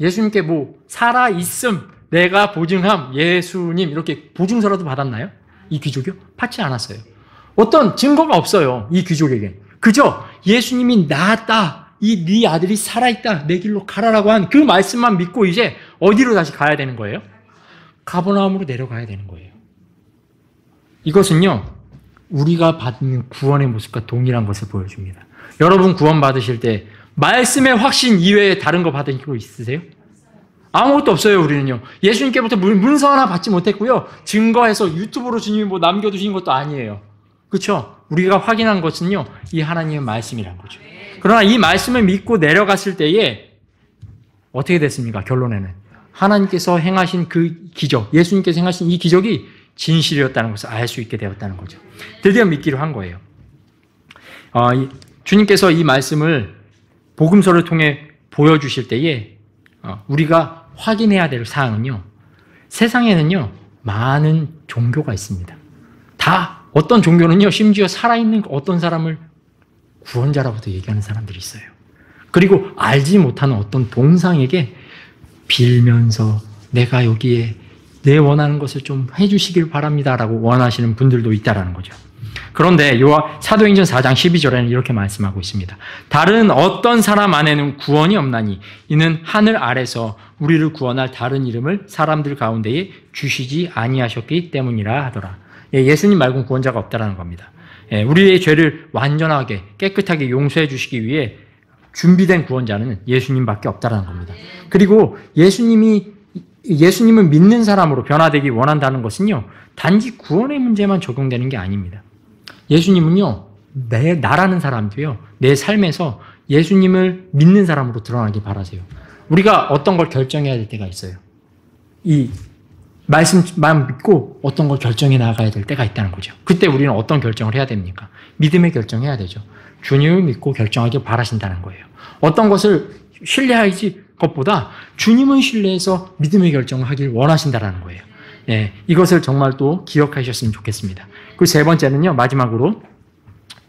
예수님께 살아있음, 내가 보증함 예수님 이렇게 보증서라도 받았나요? 이 귀족이요? 받지 않았어요. 어떤 증거가 없어요. 이 귀족에게. 그저 예수님이 나았다. 이 네 아들이 살아있다. 내 길로 가라라고 한 그 말씀만 믿고 이제 어디로 다시 가야 되는 거예요? 가버나움으로 내려가야 되는 거예요. 이것은요, 우리가 받는 구원의 모습과 동일한 것을 보여줍니다. 여러분 구원 받으실 때 말씀의 확신 이외에 다른 거 받은 거 있으세요? 아무것도 없어요. 우리는요. 예수님께부터 문서 하나 받지 못했고요. 증거해서 유튜브로 주님이 뭐 남겨두신 것도 아니에요. 그렇죠? 우리가 확인한 것은요, 이 하나님의 말씀이란 거죠. 그러나 이 말씀을 믿고 내려갔을 때에 어떻게 됐습니까? 결론에는 하나님께서 행하신 그 기적, 예수님께서 행하신 이 기적이 진실이었다는 것을 알 수 있게 되었다는 거죠. 드디어 믿기로 한 거예요. 주님께서 이 말씀을 복음서를 통해 보여주실 때에 우리가 확인해야 될 사항은요, 세상에는요 많은 종교가 있습니다. 다 어떤 종교는요 심지어 살아있는 어떤 사람을 구원자라고도 얘기하는 사람들이 있어요. 그리고 알지 못하는 어떤 동상에게 빌면서 내가 여기에 내 원하는 것을 좀 해주시길 바랍니다라고 원하시는 분들도 있다라는 거죠. 그런데 사도행전 4장 12절에는 이렇게 말씀하고 있습니다. 다른 어떤 사람 안에는 구원이 없나니 이는 하늘 아래서 우리를 구원할 다른 이름을 사람들 가운데에 주시지 아니하셨기 때문이라 하더라. 예수님 말고는 구원자가 없다라는 겁니다. 우리의 죄를 완전하게 깨끗하게 용서해 주시기 위해 준비된 구원자는 예수님밖에 없다라는 겁니다. 그리고 예수님을 믿는 사람으로 변화되기 원한다는 것은요, 단지 구원의 문제만 적용되는 게 아닙니다. 예수님은요, 나라는 사람도요, 내 삶에서 예수님을 믿는 사람으로 드러나길 바라세요. 우리가 어떤 걸 결정해야 될 때가 있어요. 이 말씀만 믿고 어떤 걸 결정해 나가야 될 때가 있다는 거죠. 그때 우리는 어떤 결정을 해야 됩니까? 믿음의 결정해야 되죠. 주님을 믿고 결정하길 바라신다는 거예요. 어떤 것을 신뢰하지 것보다 주님을 신뢰해서 믿음의 결정을 하길 원하신다는 거예요. 이것을 정말 또 기억하셨으면 좋겠습니다. 그리고 세 번째는요, 마지막으로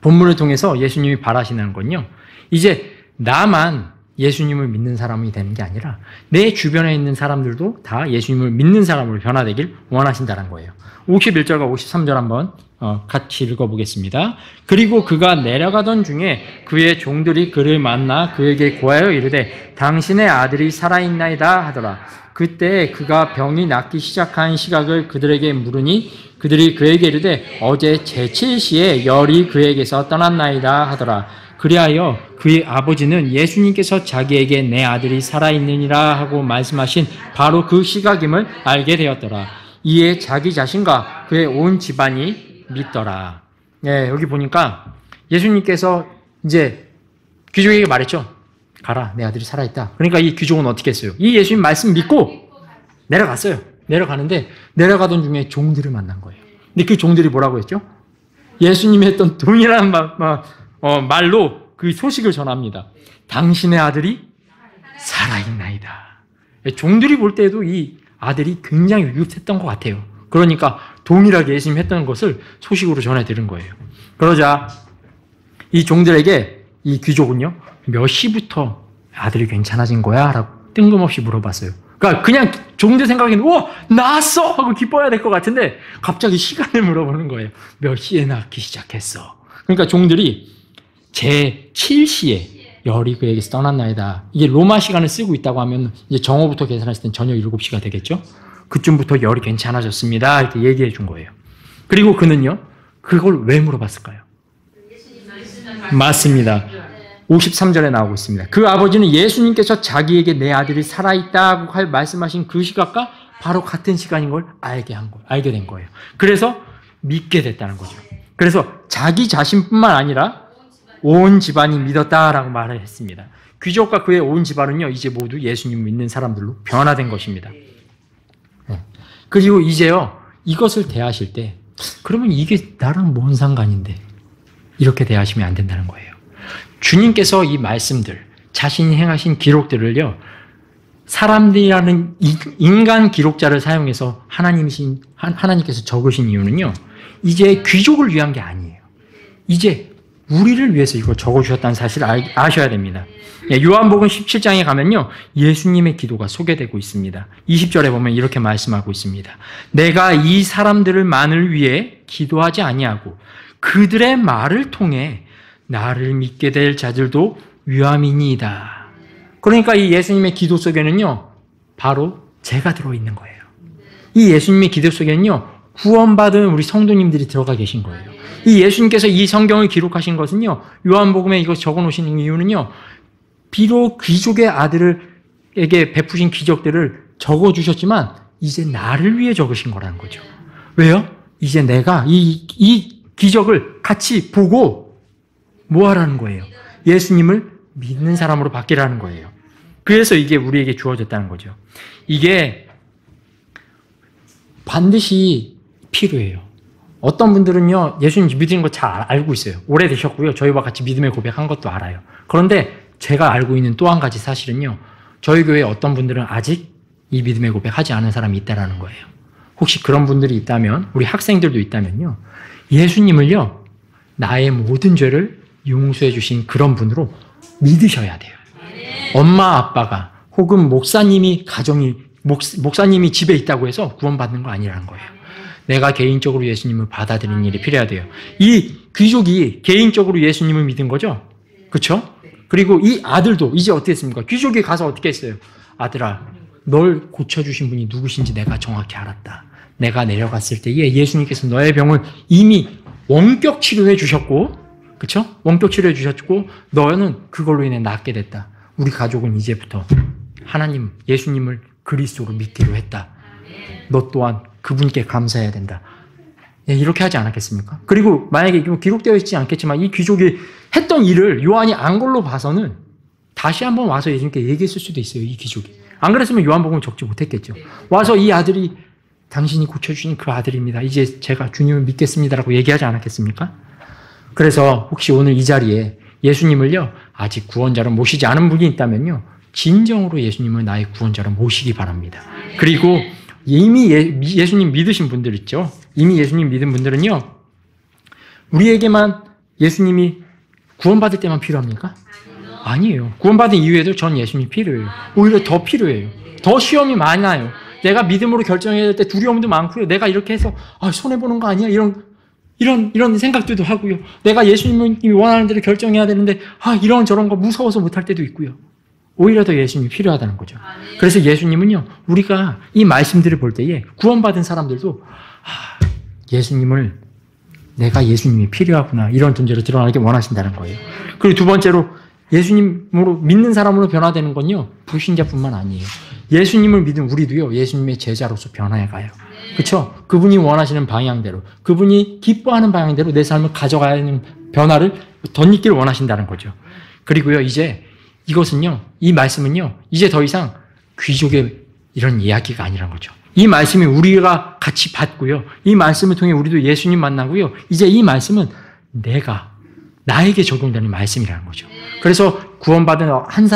본문을 통해서 예수님이 바라시는 건요, 이제 나만 예수님을 믿는 사람이 되는 게 아니라 내 주변에 있는 사람들도 다 예수님을 믿는 사람으로 변화되길 원하신다는 거예요. 51절과 53절 한번 같이 읽어보겠습니다. 그리고 그가 내려가던 중에 그의 종들이 그를 만나 그에게 고하여 이르되 당신의 아들이 살아있나이다 하더라. 그때 그가 병이 낫기 시작한 시각을 그들에게 물으니 그들이 그에게 이르되 어제 제7시에 열이 그에게서 떠났나이다 하더라. 그리하여 그의 아버지는 예수님께서 자기에게 내 아들이 살아있느니라 하고 말씀하신 바로 그 시각임을 알게 되었더라. 이에 자기 자신과 그의 온 집안이 믿더라. 여기 보니까 예수님께서 이제 귀족에게 말했죠. 가라, 내 아들이 살아있다. 그러니까 이 귀족은 어떻게 했어요? 이 예수님 말씀 믿고 내려갔어요. 내려가는데 내려가던 중에 종들을 만난 거예요. 근데 그 종들이 뭐라고 했죠? 예수님이 했던 동일한 말로 그 소식을 전합니다. 당신의 아들이 살아있나이다. 종들이 볼 때도 이 아들이 굉장히 위급했던 것 같아요. 그러니까 동일하게 예수님이 했던 것을 소식으로 전해 들은 거예요. 그러자 이 종들에게 이 귀족은요, 몇 시부터 아들이 괜찮아진 거야? 라고 뜬금없이 물어봤어요. 그러니까 그냥 종들 생각에는 나았어! 하고 기뻐해야 될 것 같은데 갑자기 시간을 물어보는 거예요. 몇 시에 낳기 시작했어? 그러니까 종들이 제7시에 열이 그에게서 떠났나이다. 이게 로마 시간을 쓰고 있다고 하면 이제 정오부터 계산했을 땐 저녁 7시가 되겠죠? 그쯤부터 열이 괜찮아졌습니다. 이렇게 얘기해 준 거예요. 그리고 그는요, 그걸 왜 물어봤을까요? 맞습니다. 53절에 나오고 있습니다. 그 아버지는 예수님께서 자기에게 내 아들이 살아있다고 말씀하신 그 시각과 바로 같은 시간인 걸 알게 된 거예요. 그래서 믿게 됐다는 거죠. 그래서 자기 자신뿐만 아니라 온 집안이 믿었다라고 말을 했습니다. 귀족과 그의 온 집안은요, 이제 모두 예수님 믿는 사람들로 변화된 것입니다. 그리고 이제요, 이것을 대하실 때, 그러면 이게 나랑 뭔 상관인데? 이렇게 대하시면 안 된다는 거예요. 주님께서 이 말씀들, 자신이 행하신 기록들을요, 사람들이라는 인간 기록자를 사용해서 하나님께서 적으신 이유는요, 이제 귀족을 위한 게 아니에요. 이제 우리를 위해서 이거 적어주셨다는 사실을 아셔야 됩니다. 요한복음 17장에 가면요, 예수님의 기도가 소개되고 있습니다. 20절에 보면 이렇게 말씀하고 있습니다. 내가 이 사람들만을 위해 기도하지 아니하고 그들의 말을 통해 나를 믿게 될 자들도 위함이니이다. 그러니까 이 예수님의 기도 속에는요, 바로 제가 들어있는 거예요. 이 예수님의 기도 속에는요, 구원받은 우리 성도님들이 들어가 계신 거예요. 이 예수님께서 이 성경을 기록하신 것은요, 요한복음에 이거 적어 놓으시는 이유는요, 비록 귀족의 아들에게 베푸신 기적들을 적어 주셨지만 이제 나를 위해 적으신 거라는 거죠. 왜요? 이제 내가 이 기적을 같이 보고 뭐 하라는 거예요? 예수님을 믿는 사람으로 바뀌라는 거예요. 그래서 이게 우리에게 주어졌다는 거죠. 이게 반드시 필요해요. 어떤 분들은요, 예수님 믿는 거 잘 알고 있어요. 오래되셨고요. 저희와 같이 믿음의 고백한 것도 알아요. 그런데 제가 알고 있는 또 한 가지 사실은요, 저희 교회에 어떤 분들은 아직 이 믿음의 고백하지 않은 사람이 있다는 거예요. 혹시 그런 분들이 있다면, 우리 학생들도 있다면요, 예수님을요, 나의 모든 죄를 용서해 주신 그런 분으로 믿으셔야 돼요. 엄마 아빠가 혹은 목사님이 집에 있다고 해서 구원받는 거 아니라는 거예요. 내가 개인적으로 예수님을 받아들이는 일이 필요해야 돼요. 이 귀족이 개인적으로 예수님을 믿은 거죠. 그렇죠? 그리고 이 아들도 이제 어떻게 했습니까? 귀족이 가서 어떻게 했어요? 아들아, 널 고쳐주신 분이 누구신지 내가 정확히 알았다. 내가 내려갔을 때에 예수님께서 너의 병을 이미 원격 치료해 주셨고, 그렇죠? 원격 치료해 주셨고, 너는 그걸로 인해 낫게 됐다. 우리 가족은 이제부터 하나님, 예수님을 그리스도로 믿기로 했다. 너 또한 그분께 감사해야 된다. 이렇게 하지 않았겠습니까? 그리고 만약에 기록되어 있지 않겠지만 이 귀족이 했던 일을 요한이 안 걸로 봐서는 다시 한번 와서 예수님께 얘기했을 수도 있어요. 이 귀족이. 안 그랬으면 요한복음을 적지 못했겠죠. 와서 이 아들이 당신이 고쳐주신 그 아들입니다. 이제 제가 주님을 믿겠습니다라고 얘기하지 않았겠습니까? 그래서 혹시 오늘 이 자리에 예수님을요, 아직 구원자로 모시지 않은 분이 있다면요, 진정으로 예수님을 나의 구원자로 모시기 바랍니다. 그리고 이미 예수님 믿으신 분들 있죠? 이미 예수님 믿은 분들은요, 우리에게만 예수님이 구원받을 때만 필요합니까? 아니에요. 구원받은 이후에도 전 예수님이 필요해요. 오히려 더 필요해요. 더 시험이 많아요. 내가 믿음으로 결정해야 될 때 두려움도 많고요. 내가 이렇게 해서 손해보는 거 아니야? 이런 생각들도 하고요. 내가 예수님이 원하는 대로 결정해야 되는데 이런 저런 거 무서워서 못할 때도 있고요. 오히려 더 예수님이 필요하다는 거죠. 그래서 예수님은요, 우리가 이 말씀들을 볼 때에 구원받은 사람들도 예수님을, 내가 예수님이 필요하구나, 이런 존재로 드러나게 원하신다는 거예요. 그리고 두 번째로 예수님으로 믿는 사람으로 변화되는 건요, 불신자뿐만 아니에요. 예수님을 믿은 우리도요, 예수님의 제자로서 변화해 가요. 그렇죠? 그분이 원하시는 방향대로, 그분이 기뻐하는 방향대로 내 삶을 가져가야 하는 변화를 덧입기를 원하신다는 거죠. 그리고요, 이제 이것은요, 이 말씀은요, 이제 더 이상 귀족의 이런 이야기가 아니란 거죠. 이 말씀이 우리가 같이 받고요, 이 말씀을 통해 우리도 예수님 만나고요, 이제 이 말씀은 나에게 적용되는 말씀이라는 거죠. 그래서 구원받은 한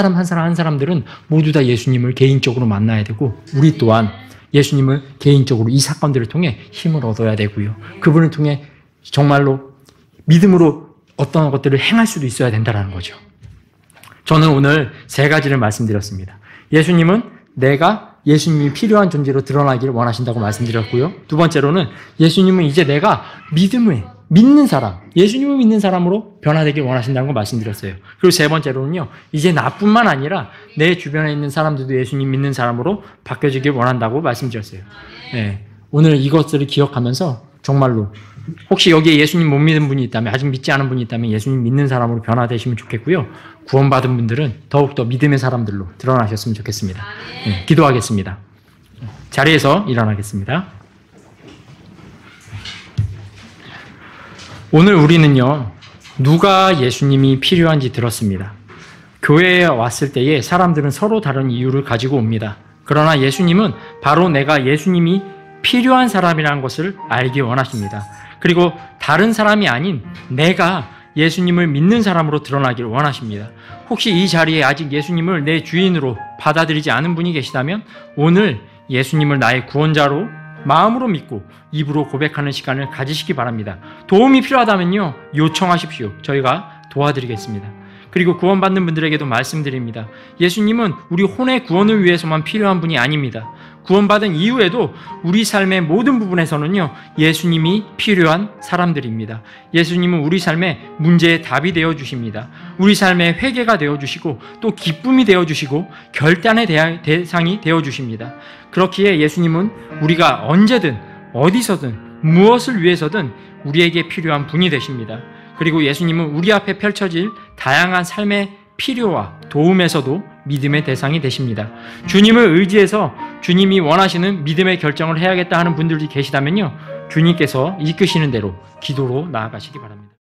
사람들은 모두 다 예수님을 개인적으로 만나야 되고, 우리 또한 예수님을 개인적으로 이 사건들을 통해 힘을 얻어야 되고요, 그분을 통해 정말로 믿음으로 어떤 것들을 행할 수도 있어야 된다는 거죠. 저는 오늘 세 가지를 말씀드렸습니다. 예수님은 내가 예수님이 필요한 존재로 드러나기를 원하신다고 말씀드렸고요. 두 번째로는 예수님은 이제 내가 믿는 사람, 예수님을 믿는 사람으로 변화되길 원하신다는 걸 말씀드렸어요. 그리고 세 번째로는요, 이제 나뿐만 아니라 내 주변에 있는 사람들도 예수님 믿는 사람으로 바뀌어지길 원한다고 말씀드렸어요. 네, 오늘 이것들을 기억하면서 정말로 혹시 여기에 예수님 못 믿는 분이 있다면, 아직 믿지 않은 분이 있다면 예수님 믿는 사람으로 변화되시면 좋겠고요. 구원받은 분들은 더욱더 믿음의 사람들로 드러나셨으면 좋겠습니다. 네, 기도하겠습니다. 자리에서 일어나겠습니다. 오늘 우리는요, 누가 예수님이 필요한지 들었습니다. 교회에 왔을 때에 사람들은 서로 다른 이유를 가지고 옵니다. 그러나 예수님은 바로 내가 예수님이 필요한 사람이라는 것을 알기 원하십니다. 그리고 다른 사람이 아닌 내가 예수님을 믿는 사람으로 드러나기를 원하십니다. 혹시 이 자리에 아직 예수님을 내 주인으로 받아들이지 않은 분이 계시다면 오늘 예수님을 나의 구원자로 마음으로 믿고 입으로 고백하는 시간을 가지시기 바랍니다. 도움이 필요하다면요, 요청하십시오. 저희가 도와드리겠습니다. 그리고 구원받는 분들에게도 말씀드립니다. 예수님은 우리 혼의 구원을 위해서만 필요한 분이 아닙니다. 구원받은 이후에도 우리 삶의 모든 부분에서는요, 예수님이 필요한 사람들입니다. 예수님은 우리 삶의 문제의 답이 되어주십니다. 우리 삶의 회개가 되어주시고 또 기쁨이 되어주시고 결단의 대상이 되어주십니다. 그렇기에 예수님은 우리가 언제든 어디서든 무엇을 위해서든 우리에게 필요한 분이 되십니다. 그리고 예수님은 우리 앞에 펼쳐질 다양한 삶의 필요와 도움에서도 믿음의 대상이 되십니다. 주님을 의지해서 주님이 원하시는 믿음의 결정을 해야겠다 하는 분들이 계시다면요, 주님께서 이끄시는 대로 기도로 나아가시기 바랍니다.